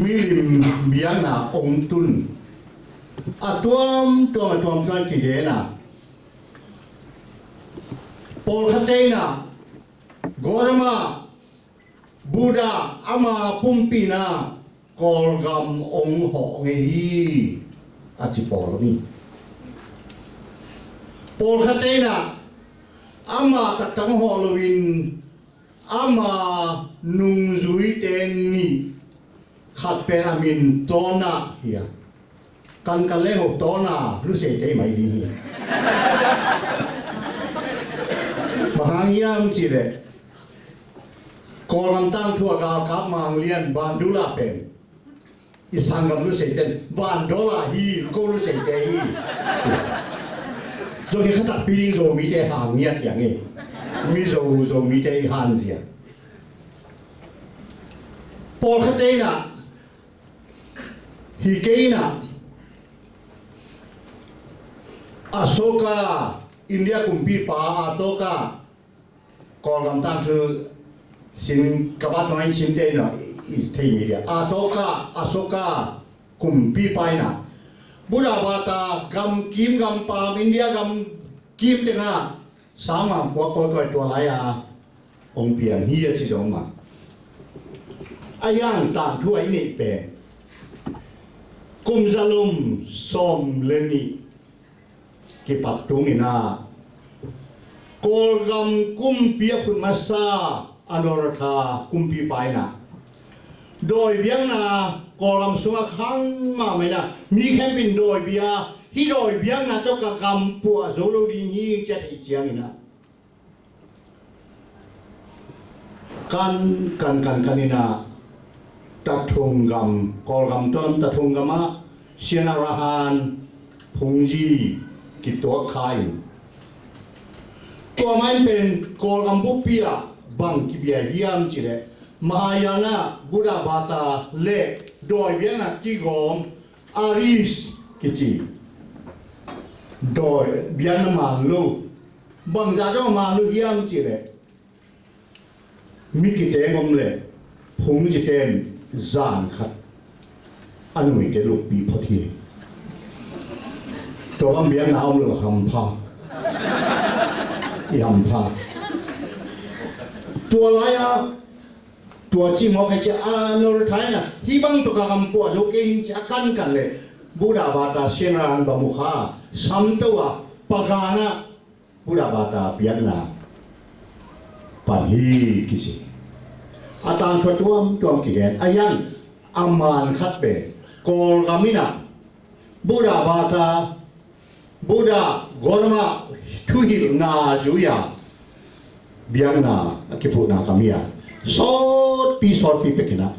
มิลิมเบียนาองตุนตัวกี่เดน่ะปอลคัตเตน่ะกอรมาบูดาอามาปุ่มปีน่ะกอลกัมองหอเงฮีอาจิปอลนี่ปอลคัตเตน่ะอามาตัดตั้งฮอลวินอามานุงซุยเตนนี่ขัดเป็นอามินโตน่ะเฮียกันเล่หกโตน่ะรู้สึกได้ไหมดีบางอย่างจีเล่กอลัมตั้งทั่วกาลครับมาเรียนบานดูลาเป็นอีสังกัมรู้สึกเด่นบานดอลลาร์ฮีก็รู้สึกได้ฮีจนที่ขนาดปีนี้โซมีแต่หางเงียบอย่างนี้มีโซมีแต่หันเสียพอขัดเองอ่ะฮิเกน่ะอโศกาอินเดียกุมพีปาอาโตกากอลัมตั้งคือสินกับว่าทำไมสินเตน่ะอีเทมีเดียอาโตกาอโศกากุมพีไปน่ะบุราบาตากำกิมกำปามอินเดียกำกิมเต็งอ่ะสามอ่ะพวกตัวไรอ่ะองเพียงเฮียที่สองมาอายังต่างทั่วนี่เป็นกุมซาลุมสมเลนีกิปัตตุงินาโกลกัมกุมเปียพุนมาซาอนอรธากุมปีไปนะโดยเบียงนากอลัมสุงขังมาไม่นะมีแค่เป็นโดยเบียที่โดยเบียงนาตัวกำปัวโซโลดีนี้จะได้เจียงนะกันนี่นะตัดทงกำกอลัมต้นตัดทงกำมาเชียนาราฮันพงจีกิตัวขายตัวมันเป็นกอลัมบุปียบังกิเบียเยี่ยมจีเลมหายานะบุราบาตาเล่โดยเวียนกิกอมอาริสกิจีโดยเวียนมาลูบังจาดมาลูเยี่ยมจีเลมิกิเตงอมเลพงจิเตนจานขัดอันไม่เกลุปีพอดีตัวเวียนเอาเลยหำพาหำพาตัวอะไรอ่ะตัวจีมอใครจะนรไทยนะฮีบังตุกกำปัวโจกินจะกันเลยบุดาบาตาเชนรันบามุขาสัมตัวปะกานะบุดาบาตาเปียกนาปันฮีกิสิอาตานพระตัวกี่แกนอายันอามานขัดเบกอลกามินะบุดาบาตาบุดากอรมาทุหิลนาจุยาเบียงนาคิพูนาคามียสอดปีเป็กนะ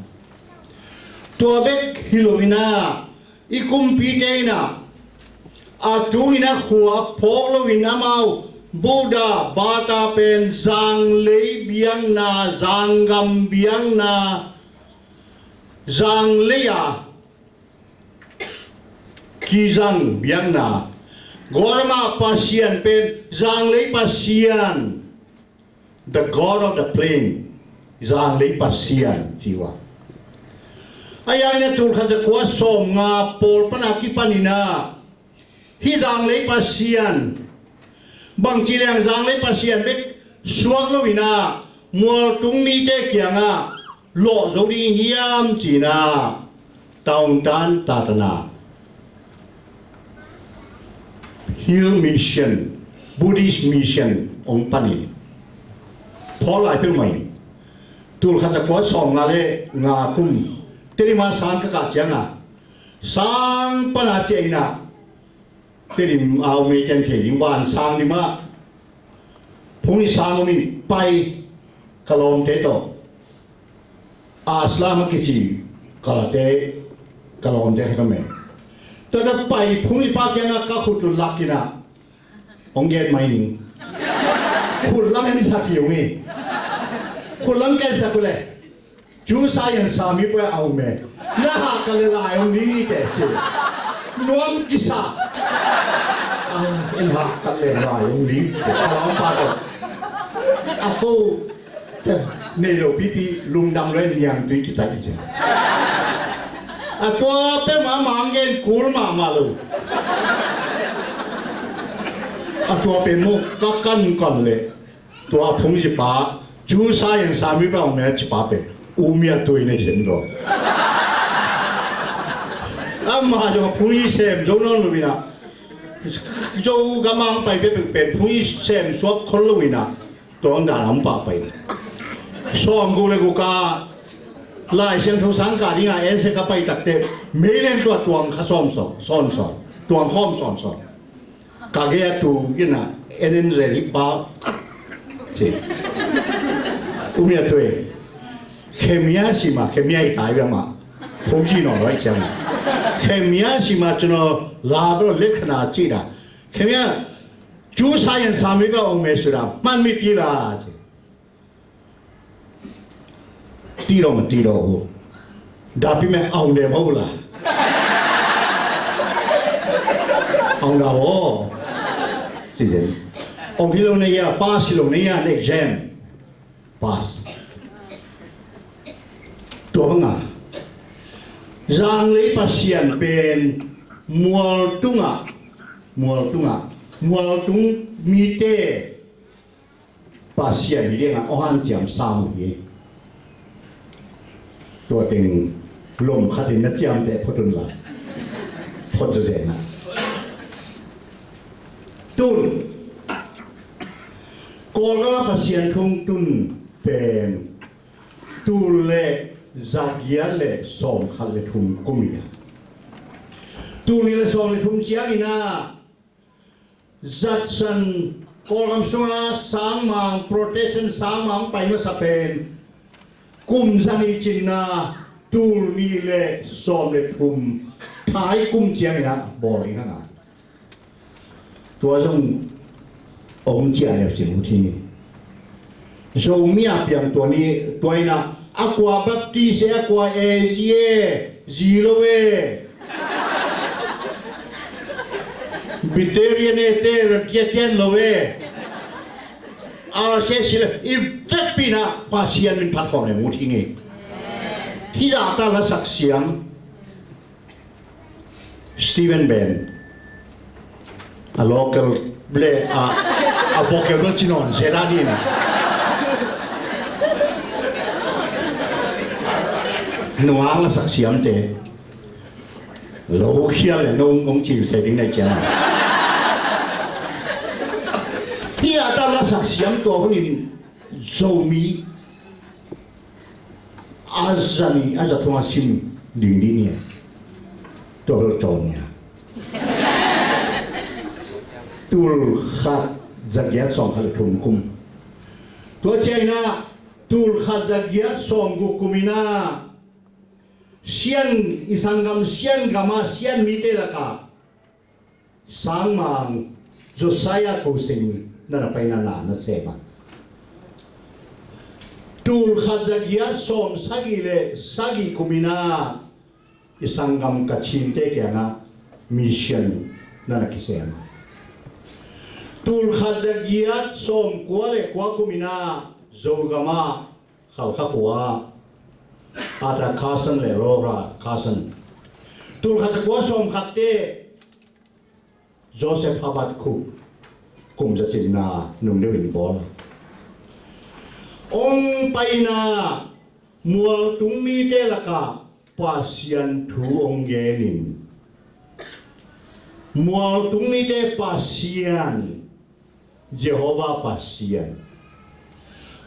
ตัวเบกฮิโลวินาอีคุมปีเตนะอาตุงินะหัวพกโลวินามาบูดาบาตาเป็นจังเลยเบียงนาจังกัมเบียงนาจังเลยอะกิจังเบียงนากอรมาปัสยันเป็นจังเลยปัสยัน the god of the plain jang lei pasian jiwa ayane tul khaja kwa som nga pol pana ki panina hi jang lei pasian bang chilang jang lei pasian bek suak lo wina mol tung mi te kyanga lo zori hiam china taung tan tatana hill mission buddhist mission ong paniพอหลายเป็นใหม่ตูลขัดจะกวาดสองงาเล่งาคุ้มเตริมาสางกะกะเจียงอ่ะสางปนาเจน่ะเตริมเอาเมจันเขยิงบานสางดิมาพงนี้สางมีไปกะลอมเตโตอาสลามกิจีกะลาเตกะลอมเตขมแต่ถ้าไปพงนี้ปาเกียงกะขุดลักกินะองเกตไม่นิ่งขุดละไม่มีสักอย่างนี้คุณลังแกสักเลยจูสายันสามีไปเอาเมย์น่าหากันเลยลายองนี้แกจีนวมกิสาหากันเลยลายองนี้จะขลังปาดaku ne lo pipi lung dam ren yang tu kita ije ตัวเป็นหมาเงินกูลมาเลยตัวเป็นมุกก็กันก่อนเลยตัวพงจิปาจูสายังสามีไปเอาแม่จิปาเป็นอูเมียตัวนี้เห็นหรอมาจะพงยี่เซมจงนอนลุยนะจูกำลังไปเป็นพงยี่เซมสวดคนลุยนะตัวอันดาลำปาไปส่วนกูเลยกูกาลายเสียงทุสังกัดยังไงเอ็นเซกไปตัดเต็มไม่เล่นตัวข้าซ้อมซ้อนตัวข้อมซ้อนกาเกียตัวกินนะเอ็นเรลิปาสิอุ้มยาตัวเคมียสิมาเคมียตายไปมาพงจีนอะไรจังเคมียสิมาจนลาบเล็กขนาดจีน่ะเคมียจูสายันสามีก็องเมสุรามันไม่ปีลาตีเรามันตีเราดาบพี่แม่เอาเดี๋ยวมาบุล่ะเอาดาวสิเจนองที่เราเนี่ยพาสที่เราเนี่ยเด็กเจมพาสตัวบังอ่ะจางเลยพัศยันเป็นมัวตุงมีเตพัศยันมีเรื่องอ่านจำสามยี่ตัวเต็งลมขัดนัดจำแต่พอตุนละพอจะเสร็จนะตุนกอลก็พัศยันทุ่งตุนเป็นตุนเล่จากยาเล่สอมขัดเล่ทุ่งกุมีนะตุนเล่สอมเล่ทุ่งเจียกินะจัดสันกอลกำสุงาสังมังโปรเตชันสังมังไปมาสเปนกุมสันิจินาตูนีเลสอมเลทุมท้ายกุมเจียงนะบอกอีกข้างหน้าตัวจงองเจียเนี่ยสิ่งที่นี่โจมีอาเปียงตัวนี้ตัวนี้นะอากวาบัพติเซอากวาเอเจจีโรเวบิเตเรียนเตอร์เทียนโลเวอาเชสิเลอีเฟกปีน่ะภาษามันพัดของในมุที่นี่ที่ด่าตาละสักเสียงสตีเวนเบนa local ble a poche cinon seradina no ang la saksiam te lo khial le nong ong chiu se ding nai chaที่อาตาละสักเสียงตัวคนนี้โจมีอาจารย์ตัวซิมดิ่งดีเนี่ยตัวเราจงเนี่ยตัวขัดจักรยานสองขัดทุ่มคุมตัวเจน่าตัวขัดจักรยานสองกุคุมินาเสียนอิสังกัมเสียนกามาเสียนมิเตละกาสังมังโจไซยาโกสิงนั่นไปนั่นเสมาตูลขัดจักรยานสองสักิเลสักิคุมินาอิสังกัมกัดชินเตเกียนะมิชชั่นนั่นกิเสมาตูลขัดจักรยานสองกัวเลกัวคุมินาโจกามาขัลขกัวอาตาคาสันเลโรราคาสันตูลขัดจักรยานสองขัดเตโจเซฟฮับบัตคุกุมจะจินนาหนุ่มเดวินบอลองไปนามัวตุงมีเตลกาปาเซียนทูองเกนินมัวตุงมีเตปาเซียนเยโฮวาปาเซียน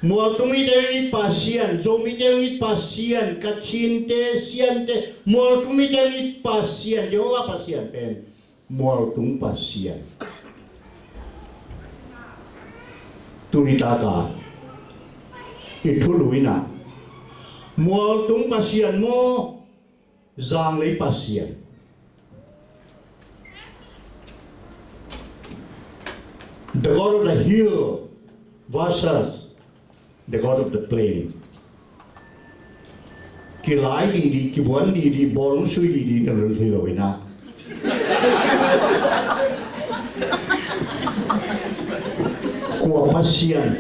มัวตุงมีเตวิปาเซียนโจมีเตวิปาเซียนกัจฉินเตเซียนเตมัวตุงมีเตวิปาเซียนเยโฮวาปาเซียนเป็นมัวตุงปาเซียนTunitaka ituluina mual tung pasien mo zang lei pasien the god of the hill versus the god of the plain kilai di kibuan di bolong sui di nalul hiloina kuah pasien,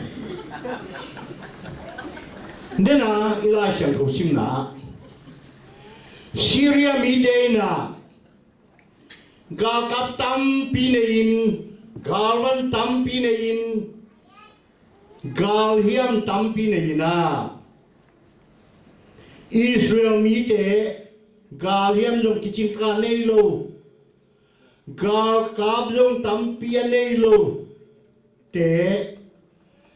dena ilah yang kau simna, Syria mi te na gal kap tam pi ne in galwan tam pi ne in gal hiam tam pi ne ina Israel mi te gal hiam jong kiching ka nei lo gal kap jong tam pi nei lo te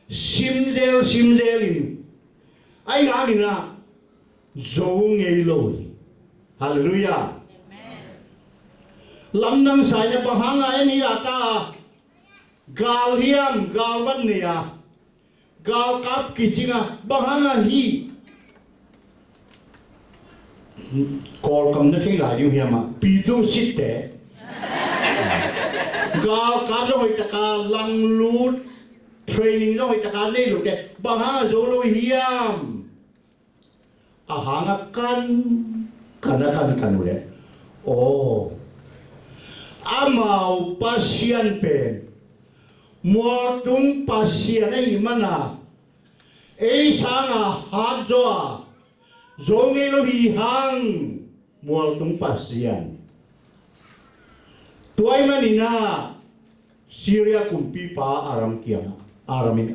simdel in ai nga ni na zo ngei lo hallelujah lam nang sai na bahanga ani ata gal hiam gal ban ne ya gal kap kichinga bahanga hi call come the thing like you here ma pitu sit there gal kap lo hoi taka lang lut training lo hoi taka nei lo de bahanga zo lo hiam ahanga kan ule oh amau pasien pen muatung pasien ai mana ei sanga hajoa zonge lo hi hang muatung pasien tuai manina Syria kumpi pa aram kiana aramin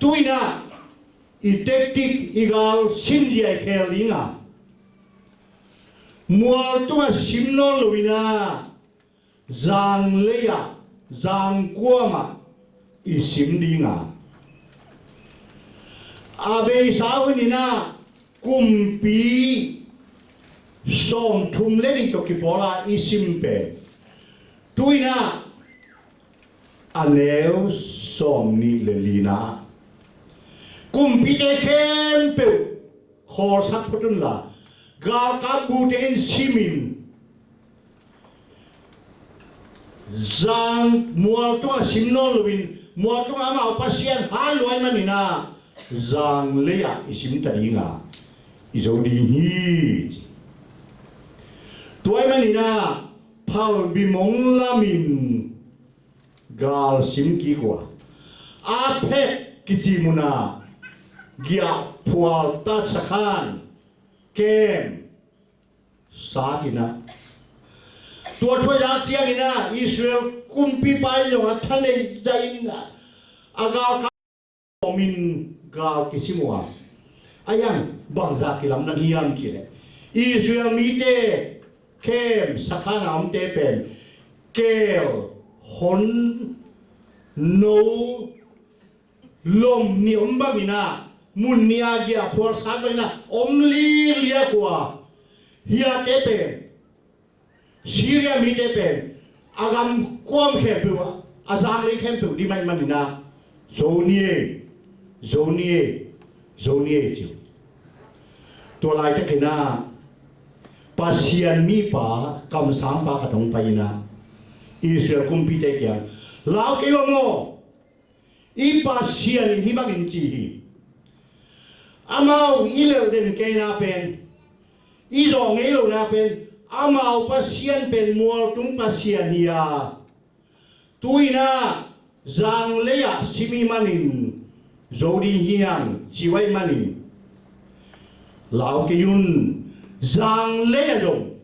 tuina itektik igal simjia kelinga muatung simno luina Zang leya, zang kuama, isim linga. Abe sawenina kumpi som tumleri to kipola isim pe. Tuina aneu som ni lelina. Kumpi te kempe khosak putunla. Gal kabuten simin. Zang mual tu simnol win mual tu ama pasien haluan manina zang leya isim taringa izo dihi tuai manina pal bimong lamin gal sim ki kwa ape kitimuna gia pual ta sakhan kem sagina tua thoi dak chiang ina Israel kumpi pai lo athane jain aga ka min gal kisimwa ayang bangza kilam nan hiam kile Israel mi te kem sakhana am te pen kel hon no lom ni ombagina munia gia por sabina omli lia kwa hia te pen Syria mi te pen agam kwam khepua azang le khempu di mai manina zonie chi to lai te kena pasian mi pa kam sang pa khatong paina Israel kumpi te kya lao ke mo I pasian hi bagin chi amau ilel den ke na pen izo ngelo na pen amau pasien pen mual tung pasien hiya tuina zang leya simi manin zodi hiang jiwai manin lao ke yun zang leya dong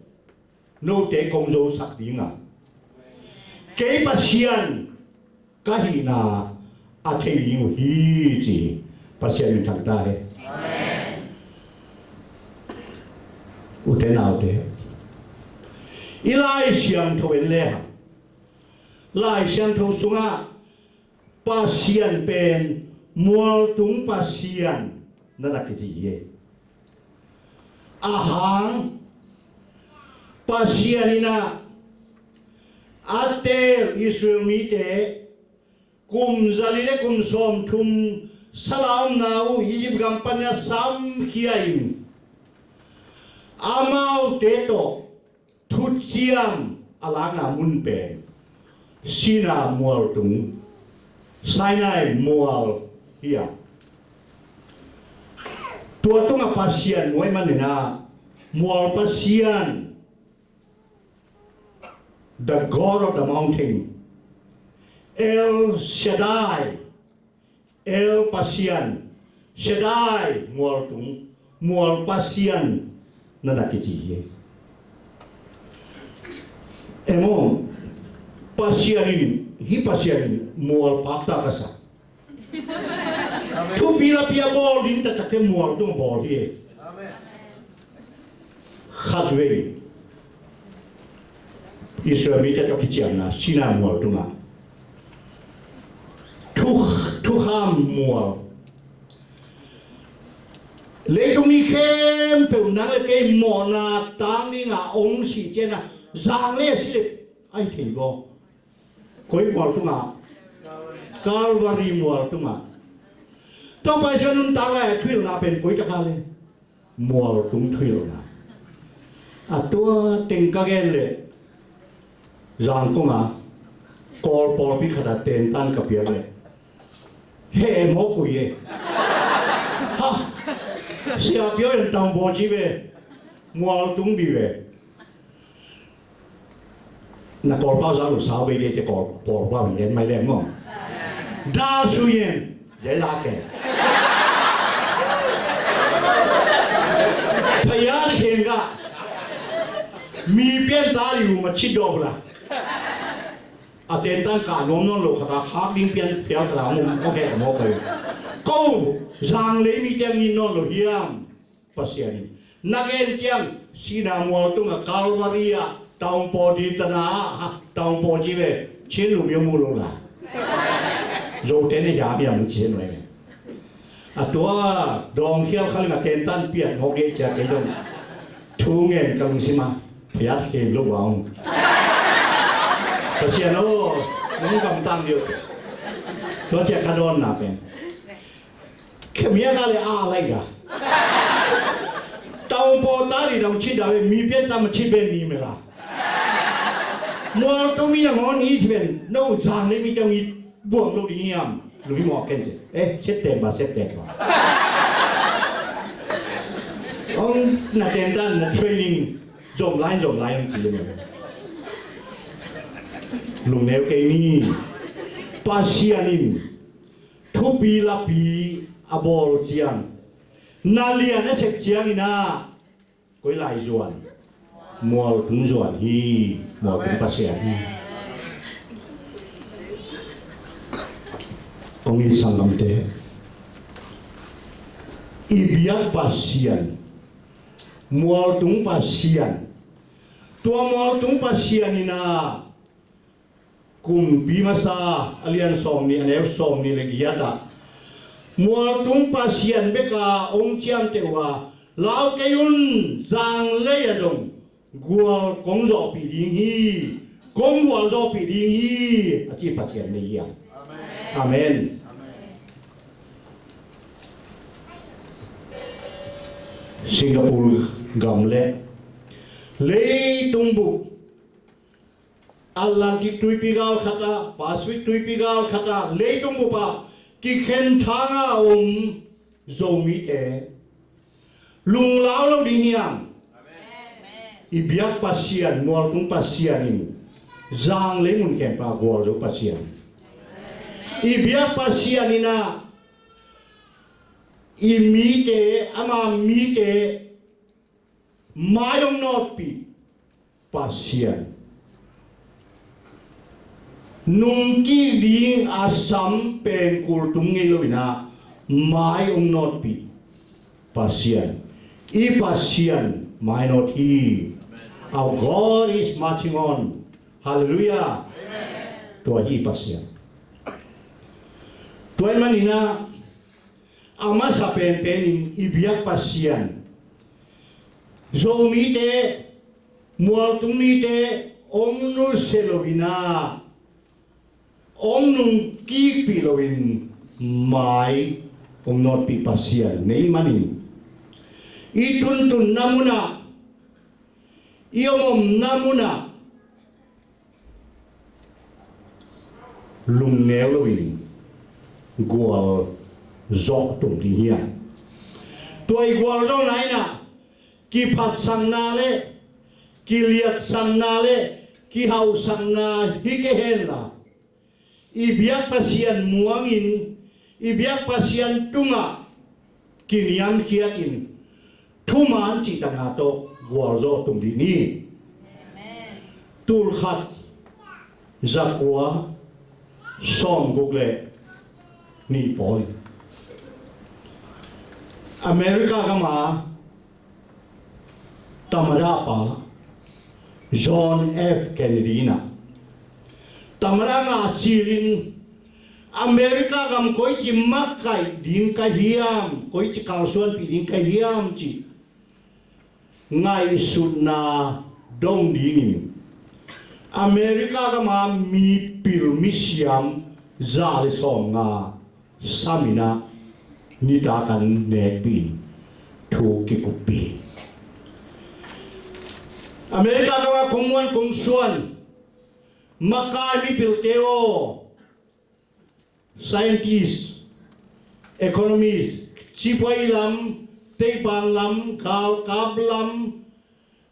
no te kong zo sak dinga ke pasien kahina athe yu hi ji pasien thang ta he uten out there Ilai siang to leha lai siang to sunga pasian pen mual tung pasian nana kiji ye ahang pasian ina ate Israel mite kum zalile kum som tum salam nau Egypt gampanya sam hiain amau teto Tutsiam alanga munpen Sina mual tung Sinai mual hiya tua tunga pasian muai manina mual pasian the God of the mountain El Shaddai El Pasian Shaddai mual tung mual pasian nana kiji emo pasianin hi pasianin mual pakta kasa tu pila pia bol din ta take mual tung bol hi khadwe Israel mi ta kichiam na sina mual tunga tu ham mual lấy trong đi khem từ nắng cái mỏ na tang đi ngà ông sĩ trên na giang lên sĩ ai thấy bo coi mỏ tung à Calvary mỏ tung à tao bây giờ nun ta lại thuê na bên coi chắc lên mỏ tung thuê na à tua tiếng ca gen lệ giang công à call por bị khát tên tan cặp biển lệ hệ mỏ coi ye ha Sia biểu hiện tàu bộ chỉ về mua tung đi về, na cỏ bao giờ lúc sáu về đi thì cỏ bao mình đến mấy lần không? đa số yên dễ là cái, phải ăn hiện cả, mi biển ta liu mà chỉ đâu là, à tên tan cả nôm nôm lúc khát khát đi biển biển khát mồm ok mồm cái, câu giang lấy mi tiếng in nôm lúc hiam pasiani nagen chiang sina mual tung Calvary taung po di tanah taung po ji ve chin lu miu mu lu la zo ten ni ya miam chin noi a tua dong khial khali ma ten tan pian hok de cha ke dong thu ngen kang sima phiat ke lu wang pasiano nung kam tang dio tua cha ka don na pen khmia ga le a lai da tàu bộ ta đi đồng chí đạo mi biết ta mà chỉ bên mi mà là mua tao mi làm món ý thì bên nấu giang đấy mi tao mi buông lâu đi nhầm lùi mò cái gì xếp tiền mà ông là tiền ta là training dồn lại ông chỉ mà lùi nếu cái ni pasianin thu pi la pi abol chiang nalia na sep chiang ina koi lai zuan mual tung zuan hi mual tung pasian ongin sangam te ibiak pasian mual tung pasian tua mual tung pasian ina kum bimasa alian som ni anew som ni legiata mual tung pasian beka ong chiam tewa lao kayun zang le yadong gual kong zo pi ding hi kong gual zo pi ding hi achi pasian ni ya amen Singapore gamle le tung bu Allah ki tui pigal khata paswi tui pigal khata le tung bu pa ki khen thanga zomi te lung lao lo ding hiam ibiak pasian mual tung pasianin zang le mun ken pa gol zo pasian ibiak pasianina imite ama mite mayong not pi pasian nungki ding asam pen kultung ngilovina mai not pi pasian I pasian mai not he our God is marching on hallelujah to hi pasian to manina ama sa pen pen ibiak pasian zomi te mual tumi te omnu selovina nung ki pilowin mai not pi pasian nei manin ituntun namuna iomom namuna lung nelowin gual zo tum di hian toi gual zo nai na ki phat sang na le ki liat sang na le ki hau sang na hi ke hen la ibiak pasian muangin ibiak pasian tunga kiniam khiatin thuman chi tanga to gwal zo tum di ni tul khat zakwa som google ni pol America kama tamara pa John F Kennedy na tamara nga chilin America gam koi chi makai ding ka hiam koi chi kalsuan pi ding ka hiam chi ngai sunna dong dingin America gama mi pil misiam zali songa samina nidakan nepin thu kikupi America gama kongwan kongsuan makai mi pil teo scientists, economists, chipai lam, teibang lam, kab lam,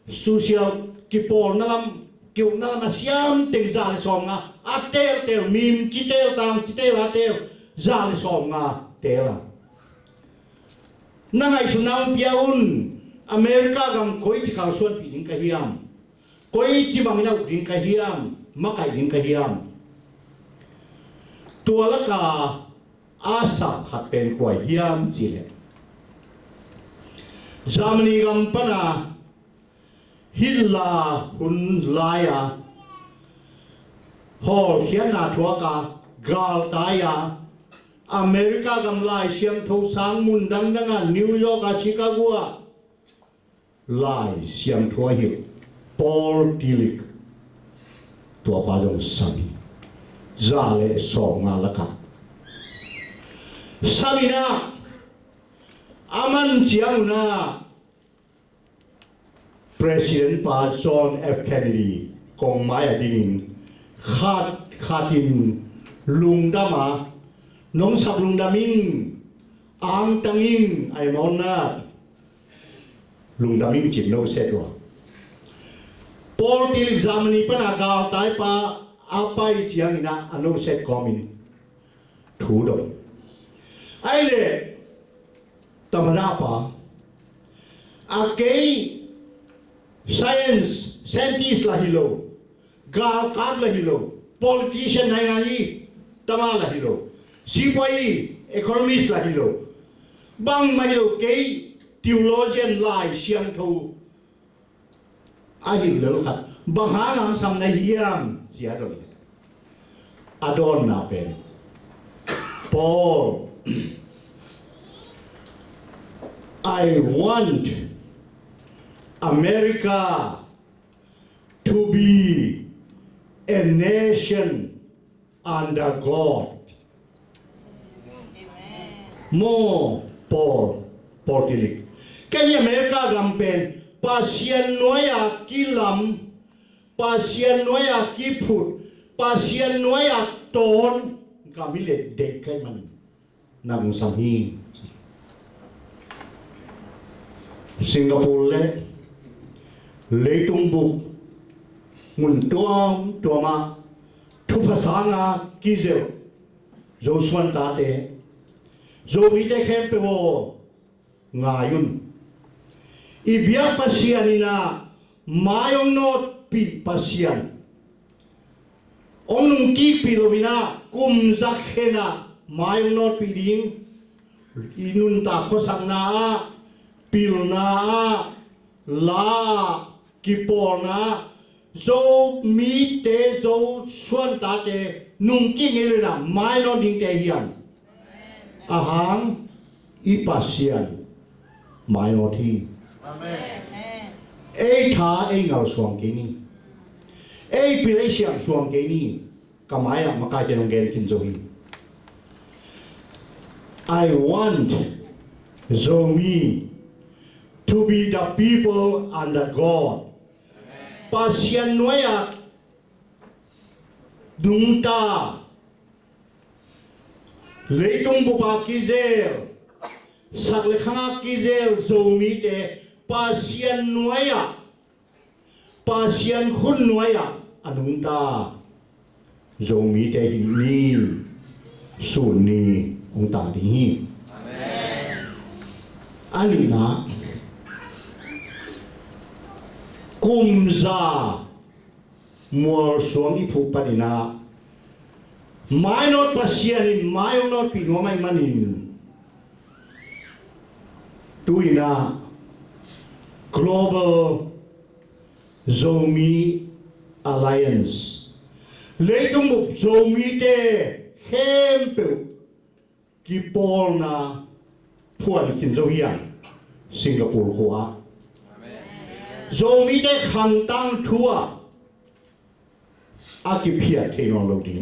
social kipol na lam, kiu na lam asyam ting zali songa, atel mim chitel tang chitel atel zali songa tela. Nangai sunang piaun Amerika gam koi chikal suan pi ding kahiam, koi chibang na ding kahiam, makai ding kahiam. Tua laka asap khat pen kwa hiam chile Germany gam pana hilla hun laya hol hiana thua ka gal taya America gam lai siang tho sang mun dang danga New York a Chicago lai siang thua hi Paul Tillich tua pa dong sami zale songa laka samina aman chiang na President pa John F Kennedy kong maya ding khatin lungdama nong sak lungdamin ang tanging ay mona lungdamin chim no setwa Paul Tillich Germany pa nagal tay pa apa chiang ina ano set komin thu doi ai le tamara pa akei scientist la hilo gal kad la hilo politician nai ngai tama la hilo sipai economist la hilo bang ma hilo kei theologian lai siang tho a hil lo khat bang ha ngam sam na hiam Adon na pen Paul I want America to be a nation under God. Mo Paul Tillich kaya America gampen pasien noya kilam pasien noya kiput pasien noya ton kami le dek kai man nang samhi Singapore le leitung buk mun tuama thu phasanga kizel zo swan ta te zo mi te khem pe wo ngayun ibia pasianina mayong not pi pasian Onung ki pilovina kum zakhena mayong not piding inun ta khosang na pilna la kipona zo mi te zo suan ta te nung ki ngelena mai no ding te hiam ahang ipasian mai no thi amen ei tha ei ngal suang ki ni ei pilesiam suang ke ni kamaya maka jenong gen kinzohi I want Zomi to be the people under God pasian noya dungta leitung bupa kizel sakle khanga kizel Zomi te pasian noya pasian khun noya anungta Zomi te ni sunni ong ta di amen ani na กุมซามัวสวงอิภูปดินาไม่นอดปัสยานินไม่นอดปีนวไม่มันินตุยนา Global Zomi Alliance เลยต้องบุก Zomi เตเข้มเปิลกีบอลนาพวนกินโซเฮียนสิงคโปร์หัว Zomi เตขังตั้งทัวอากิเพียเทนอลดิง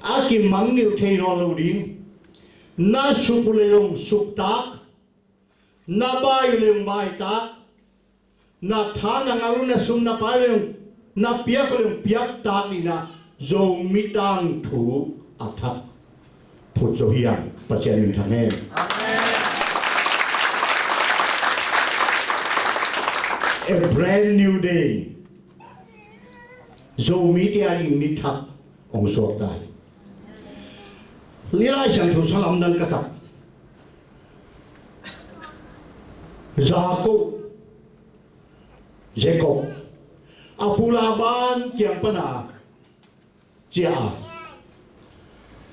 อากิมังนิลเทนอลดิงน่าสุภเลงสุปตักน่าบายเลงบายตักน่าทานังอรุณสุนน่าไปเลงน่าเปียกเลงเปียกตักนี่นะโจมิตังถูอัฐะพุทธเฮียนปัจเจมินทางเอง A brand new day โจมิเตียรินิทักองสวดได้ลีลาฉันทุสลามดันกษัตริย์ยาโคบเจโคบอาปูลาบานเกียงปนาเจ้า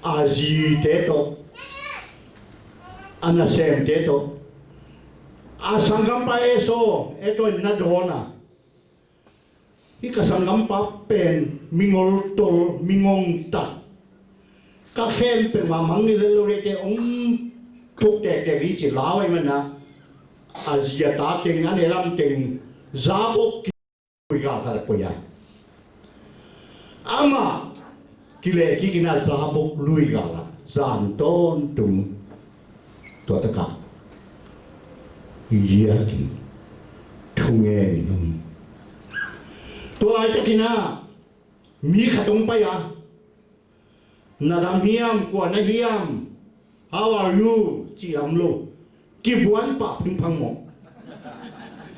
อาจีเตโตอานาเซมเตโตอาสังกัมปะเอโซเอโตนัดโดนาที่กสังกัมปะเป็นมิงอลโตมิงงตัดก็เข้มเป็นมามังนี่เลยเราเรียกองทุกเด็กๆนี่จิลาวไอ้มันนะอาเซียตาเต็งอันเอลัมเต็งซาบกคุยกันอะไรก็ยังอามากิเลกิกินาซาบกลุยกันละซานต้นตุงตัวตะกับเยียกินทุ่งเงินตัวอะไรจะกินนะมีขนมไปอ่ะนาดามียมกว่านาเฮียม How are you จีอัมโลกีบวนปะพิงพังหมก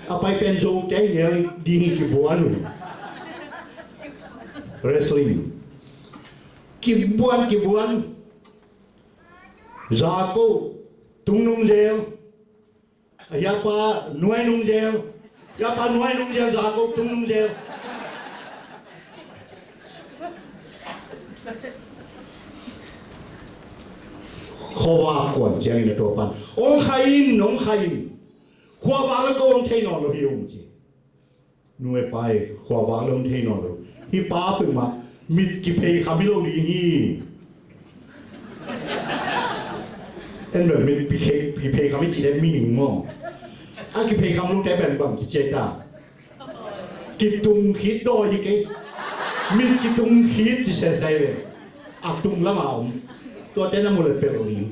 เอาไปเป็นโจเตเนี่ยดีกีบวนเลย wrestling กีบวนซาโก้ตุงนุ่งเจลยาปาหน่วยนุ่งเจลยาปาหน่วยนุ่งเจลซาโก้ตุงนุ่งเจลข้อว่าก่อนเสียงในตัวปันองค์ขยินข้อว่าแล้วก็องค์เทนอลพี่องค์จีหน่วยไปข้อว่าแล้วองค์เทนอลฮีป้าเป็นมามิดกิเพย์คามิโลดีฮีเอ็นแบบมิดกิเพย์คามิจีได้มีหิงมองอากิเพย์คำลูกได้แบบบังกิเจตากิตุงคิดโดยยี่กี่มิดกิตุงคิดจิเสใส่เลยอักตุงละมาอมตัวเต้นน้ำมันเลยเป็นลิง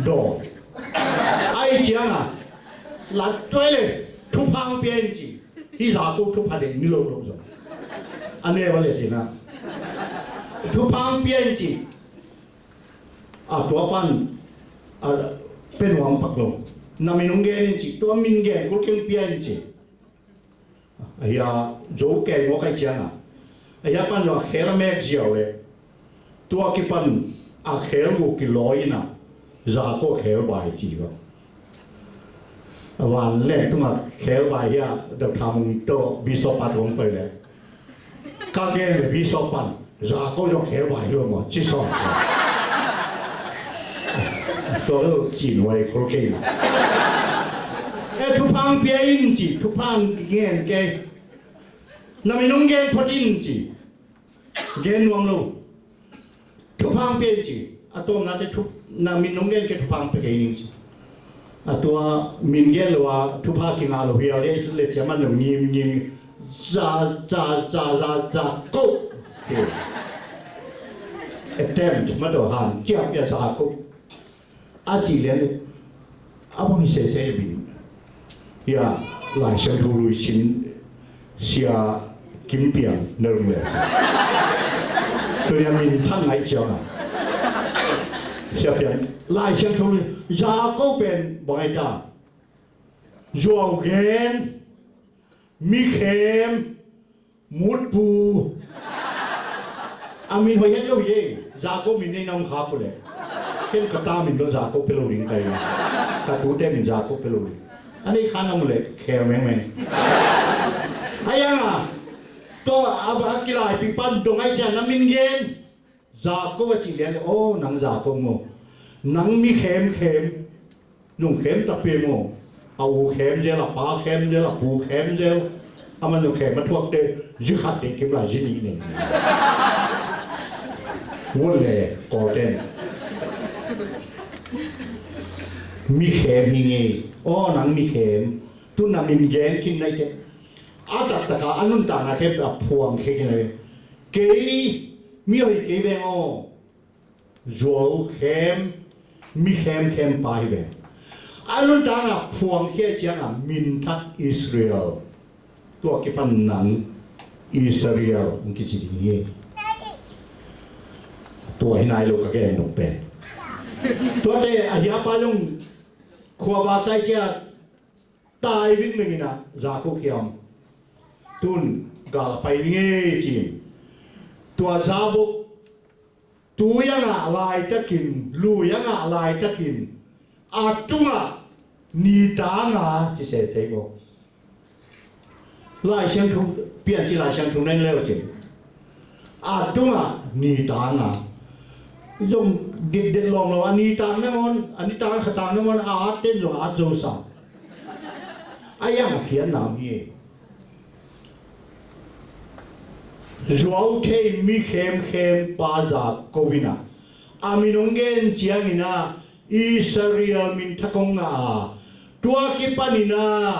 ดอไอ้เจ้าน่ะหลัดตัวเลยทุบพังเปลี่ยนจีที่สากุทุบพังเด็กมิโลโลจ้ะอันนี้ว่าเลยนะทุบพังเปลี่ยนจีตัวปันเป็นหวังปักลงนามินุงเกนจีตัวมินเกนกุลเกนเปลี่ยนจีไอ้ยาโจเกนว่าใครเจ้าน่ะไอ้ยาปันว่าเฮลเมกเจียวเลยตัวกิปันอาเขลกูกิลอยนะจะก็เขลบายจีบวันแรกต้องมาเขลบายเฮียเด็กทำตัวบิสปัดลงไปเลยก็แค่บิสปันจะก็จะเขลบายเยอะมั้งจีสองตัวเราจีนไว้โอเคนะทุกพังเปียอินจีทุกพังเงี้ยแกนั่นไม่น้องเงี้ยพอดินจีเงี้ยนวมลูทุกพังเปลี่ยนจีตัวนั้นจะทุกนามินงเกนทุกพังเปลี่ยนจีตัวมินเกนหรือว่าทุกพังกินอะไรเฮียเลยจะมันหนุ่มยิงจ้าก็ที่ attempt มาตัวหันเจ้าเปียจ้าก็อาจีเลี้ยงอาบังเสียบินยาหลายเชิงทูลุยชินเสียกิมเปียงเนิร์เลยตัวนี้มินทั้งไหนเจ้าน่ะเสียเปียงหลายเชิงทูลุยยาก็เป็นบอยดาโยเกนมิเขมมุดปูอามินหอยเยอะเย่ยาก็มินในน้ำขาปุเลยเก่งกระตามินโดนยาก็เปลือยกันกระตูเต้มินยาก็เปลือยอันนี้ข้าน้ำเลยแคร์แมง to abakilai pipan dongai cha namin gen za ko wa chi le o nang za ko mo nang mi khem nung khem ta pe mo au khem je la pa khem je la pu khem je aman nung khem ma thuak de ji khat de kim la ji ni ne wo le ko den mi khem ni nge o nang mi khem tu namin gen kin nai te atak taka anun ta na khem a phuang khe ke ne ke mi hoi ke ve ngo zo khem mi khem pa hi ve anun ta na phuang khe chiang a min thak Israel to ki pan nan Israel ki chi ni to ai nai lo ka ke no pe to te a ya pa long khwa ba tai cha tai vin me na za ko kiam tun gal pai nge chi tua za bo tu yang a lai takin lu yang a lai takin a tunga ni ta nga chi se bo lai xiang thu pian chi lai xiang thu nen leo chi a tunga ni ta nga dùng điện lòng là anh đi tăng nó khát tăng nó át tên rồi át dâu sao ai ăn khiến làm gì rồi thế mi khem ba giờ covid na amin ông gen chiang ina Israel min thakong na tua kipanina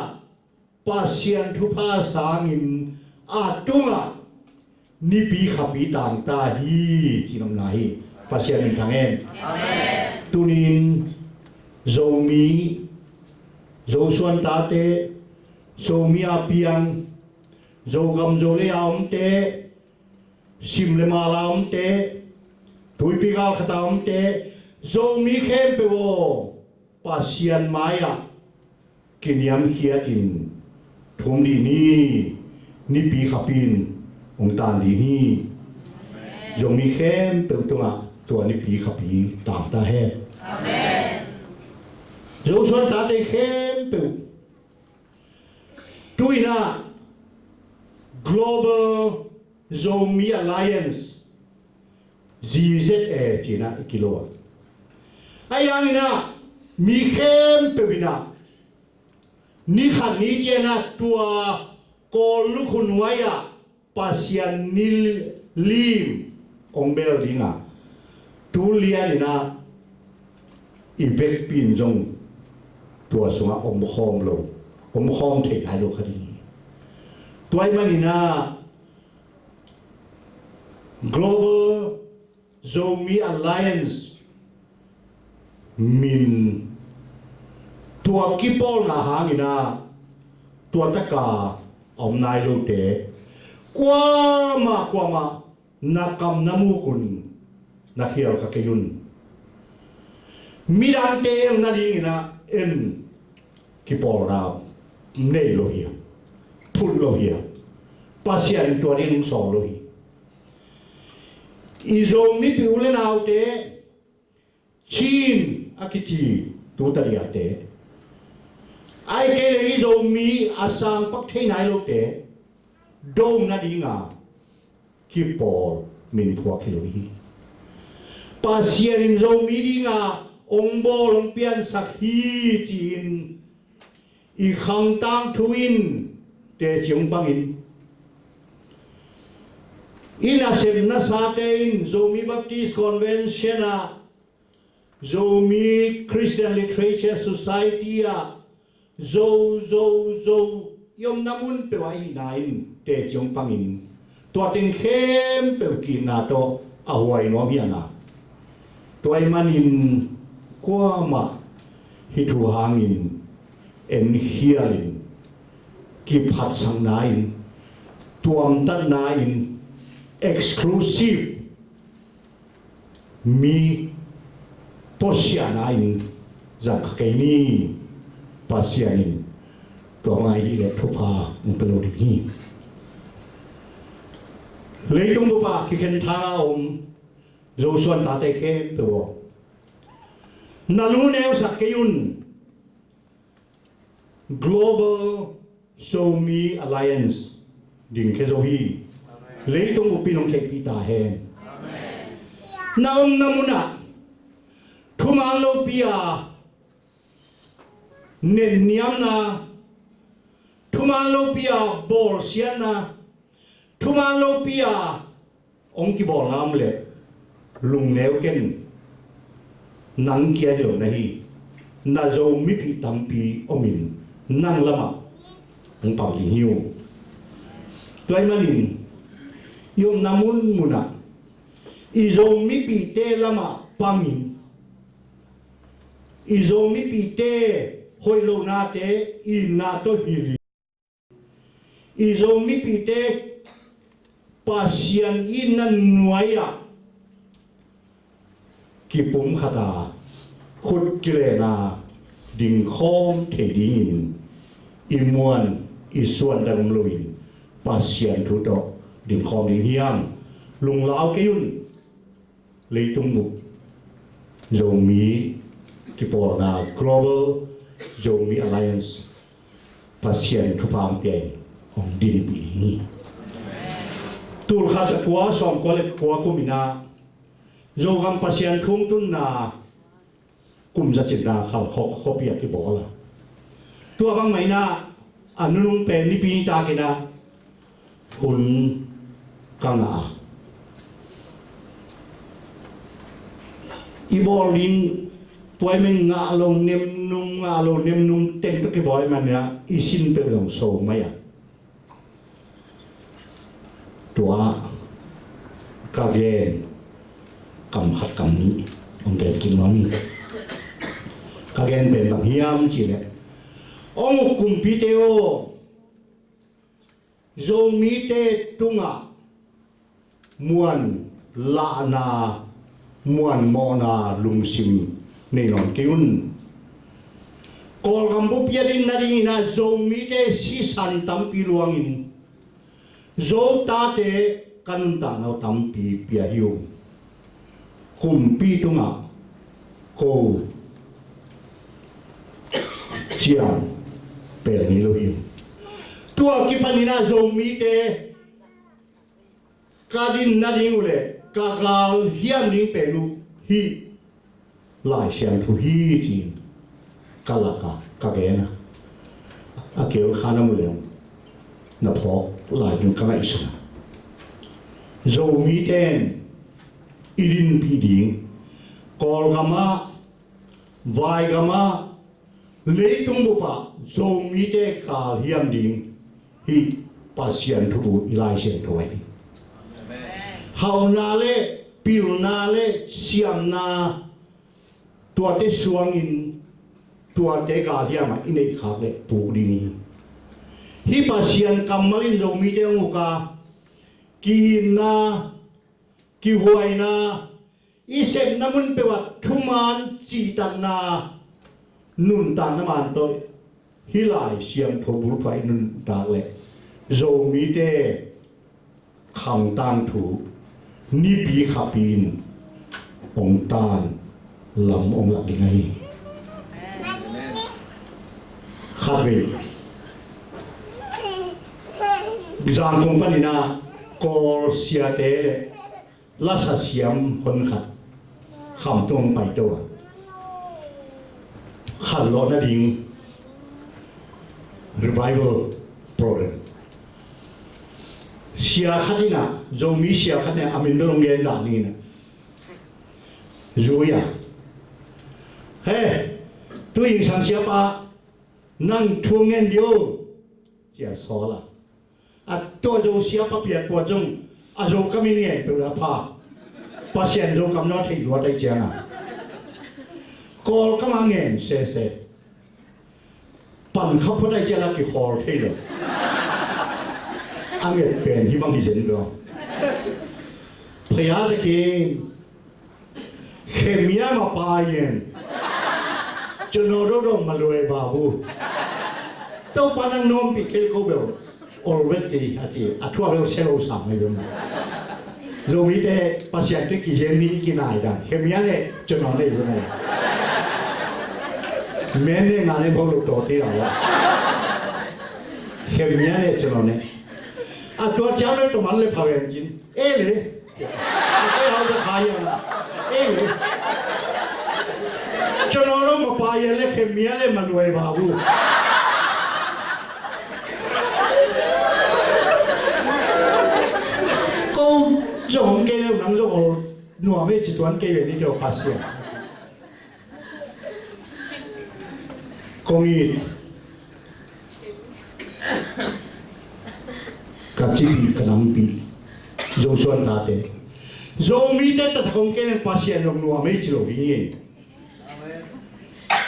pasien thu pa sangin atunga ni pi khapi tang ta hi chinam nai pasien min thang em tunin zomi zo suan ta te zomi apiang zo gam zo le aum te sim le ma la aum te tui pi gal khata aum te zomi khem pe wo pasien maya kiniam khiatin thum di ni pi khapin ong tan di hi zomi khem pe tunga tua ni pi khapi tam ta he amen zo suan ta te khem pe tuina Global Zomi Alliance GZA China kilo ayang ina mi khem pe bina ni khan ni chena tua kol lu khun waya pasian nil lim ong bel dinga tu lian ina ivek pin jong tua sunga om khom thei hai lo khadi toy manina Global Zomi Alliance min tua kipol na hangina tua taka om nai lo te kwa ma nakam namukun na hial ka kayun midang te na dingina en kipol na nei lo hiya phun lo hiya pasien tua rin so lo hi izomi pi ulen autte chin akiti tu taria te ai ke le izomi asang pak thei nai lo te dong na dinga kipol min phua khiloi pasien in zomi dinga ongbo long pian sak hi chin i khang tang thuin te chiong bangin ina sem na sa te in Zomi Baptist Convention a Zomi Christian Literature Society a zo yom namun pe wa inain te chiong bangin tua ting khem pe ki na to awai no mi na toy manin kwa ma hitu hangin en hialin ki phat sang nain tuam tan nain exclusive mi posianain zak kaini pasianin to ngai le thupa mpelo di hi leitung ba ki khen tha om zo suan ta te khe to nalu neu sakayun Global Zomi Alliance ดิ่งแค่โจฮีเลยต้องบุปผินองเทปีตาเฮนน้าน้ำมุนะทุมาโลปียเนนยามนาทุมาโลปียบอลเซียนาทุมาโลปียองค์กิบอลน้ำเล็กลุงเนวเกนนังเกียร์เดียวนะฮีน่าจะมีปีตั้มปีอมินนั่งละมาองค์ปังลิหิวไกลมาลินยมน้ำมุนมุนะอีโจมีปีเตละมาปังมินอีโจมีปีเตหอยโลนาเตอีนาโตฮิลีอีโจมีปีเตปัสยันอินันนวยะกิปุมขดาขุดกิเลนาดิ่งโคมเทดิงินอิมวนอิส่วนดังลุยปัสยันทุดอกดิ่งโคมดิ่งเฮียงลุงลาวเกยุนเลยตุงบุกโจมีกิปอนา global โจมี alliance ปัสยันทุพามเปียของดินปีนี้ตูลข้าจะกัวสอมกัวเล็กกัวกุมินาโจกำปัสยันทุ่งตุนนากุมจะจิตนาข่าวเขาเปียกที่บอกละตัวบางไหมนาอันนุ่งเป็นนิพินิตากินาหุ่นกังอาอีบอลินป่วยมันงาลงเนมนุ่งงาลงเนมนุ่งเต็มตัวกี่บ่อยมันเนี่ยอีสินเป็นเรื่องโซ่ไหมอ่ะตัวกาเกนกำขัดกำนี้องเกนกินน้อยกาเกนเป็นบางเฮียมจีเนี่ยองคุมพิเตโอโจมีเตตุงะมวนลานามวนมอนาลุงซิมในนอนกิุนกอลกัมบุปยาดินนาดินาโจมีเตสิสันตัมปีลวงินโจตาเตกันตังเอาตัมปีเปียหิวคุมปีตุงะโกเชียงเป็นนิโลหิวตัวกิปันินาโจมีเตกาดินนาดิงอุเลกากาลเฮียมดิงเป็นลูฮีลายเชียงทุฮีจีนกาลากากาเกนะอาเกลขานามุเลงนับพอลายดิงกาไม่สนะโจมีเตนอิรินพีดิงกอลกามาวายกามาเลยตุงบุปะโจมีเตกาลเฮียมดิงฮีปัสยันทุบุอิลายเชียงถวยฮาวนาเลปิลนาเลเสียมนาตัวเตสวงอินตัวเตกาเทียมาอินเอกขาเลปูดีนีฮิปัสยันกัมมาลินโจมีเตงุกากีนากิหวยนาอิเซมนามุนเปวัตทุมานจีตันนานุนตานนามันโตฮิลายเสียงทบุรุไฟนุนตาเลโจมีเตขังตันถูนี่ปีขับปีนองตานลำองหลักยังไงขับไปจางคงปนินากอเสียเตเลลัสเสียมคนขัดคำตรงไปตัวขัดล้อนาดิง revival programเสียขัดนี่นะโจมีเสียขัดเนี่ยอามินไม่ลงเงินด่านี่นะรู้ยังเฮ้ตัวยิงสังเสียปะนั่งทวงเงินอยู่เจ้าสอละอ่ะตัวโจเสียปะเปียกปวดจงอ่ะโจก็ไม่เงี้ยเป็นละพาปาเสียนโจกำลังทิ้งหัวใจเจ้านะกอลก็มาเงี้ยเซ่เซ่ปั่นเขาพอได้เจ้าละกี่คอร์ที่เลยอันนี้เป็นที่บางทีเห็นก็พยาตะเกียงเขมียมาปายินจนโดนมาเลยบาบูตัวปานังนมปิเคลโคเบล already อาจีอัทั่วเรื่องเซลล์สั่งไม่รู้โจมีแต่ภาษาที่กินเจนี่กินอะไรได้เขมียเนี่ยจนนอนได้ยังไงแม่เนี่ยงานนี้พวกลูกโตที่เราละเขมียเนี่ยจนนอนเนี่ยอ่ะ ตัวเจ้าเลยตัวมันเลยเผาอย่างจริงเลยไอ้เราจะขายยังไงเลยจนเรามาไปยังเลยเข้มเมียเลยมันรวยบาบูก็จงเกลียวนั่งจงหนัวไม่จิตวันเกลียวนี่เดียวปัสเซียคงอีกับจีบีกับน้ำปีจงส่วนตาเตจงมีแต่ตะคงเกลียวปัสเซียนลงหนัวไม่จิโร่ดีนี่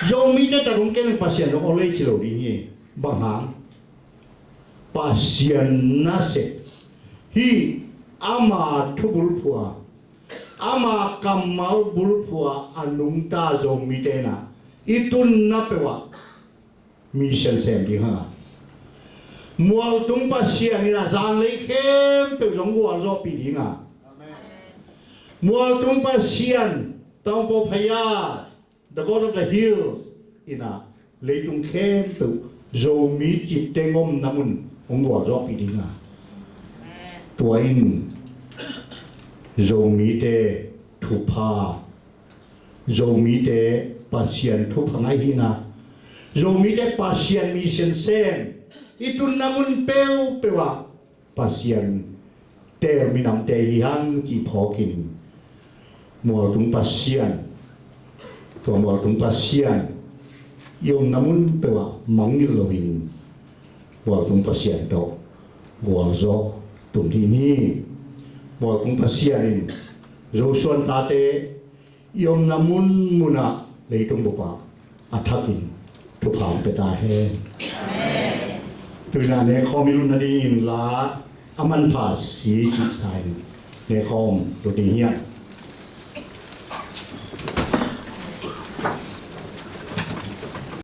จงมีแต่ตะคงเกลียวปัสเซียนลงอะไรจิโร่ดีนี่บางหางปัสเซียนน่าเสฮีอามาทุบุลพัวอามากัมมัลบุลพัวอนุงตาจงมีเตนะอิตุนนับว่ามิเชลเซมดีฮะมัวตุงปัสเซียนี่นะจางเลยเข้มเป็นจงวัวจอบปีดีนะมัวตุงปัสเซียนต้องพบพยา the god of the hills อีน่ะเลยตุงเข้มเป็นจงมีจิตเตงมน้ำมันของวัวจอบปีดีนะตัวอินโจมีเตทุพาโจมีเตปัสเซียนทุพไงฮินะโจมีเตปัสเซียนมีเซนเซนอิตุนนามุนเปวเปวะปัสเซียนเตมีนำเตยังจีพอกินมัวตุงปัสเซียนตัวมัวตุงปัสเซียนยมนามุนเปวะมังยิโลวินมัวตุงปัสเซียนโตมัวโจตุงที่นี่มัวตุงปัสเซียนินโจส่วนตาเตยมนามุนมุนะเลยตุงบุปะอัฐกินทุกผ่านไปตาเฮดูนะเนี่ยข้อมีรุ่นนาดีนลาอามันภาษีจิตสายเนี่ยข้อมตัวดีเหี้ย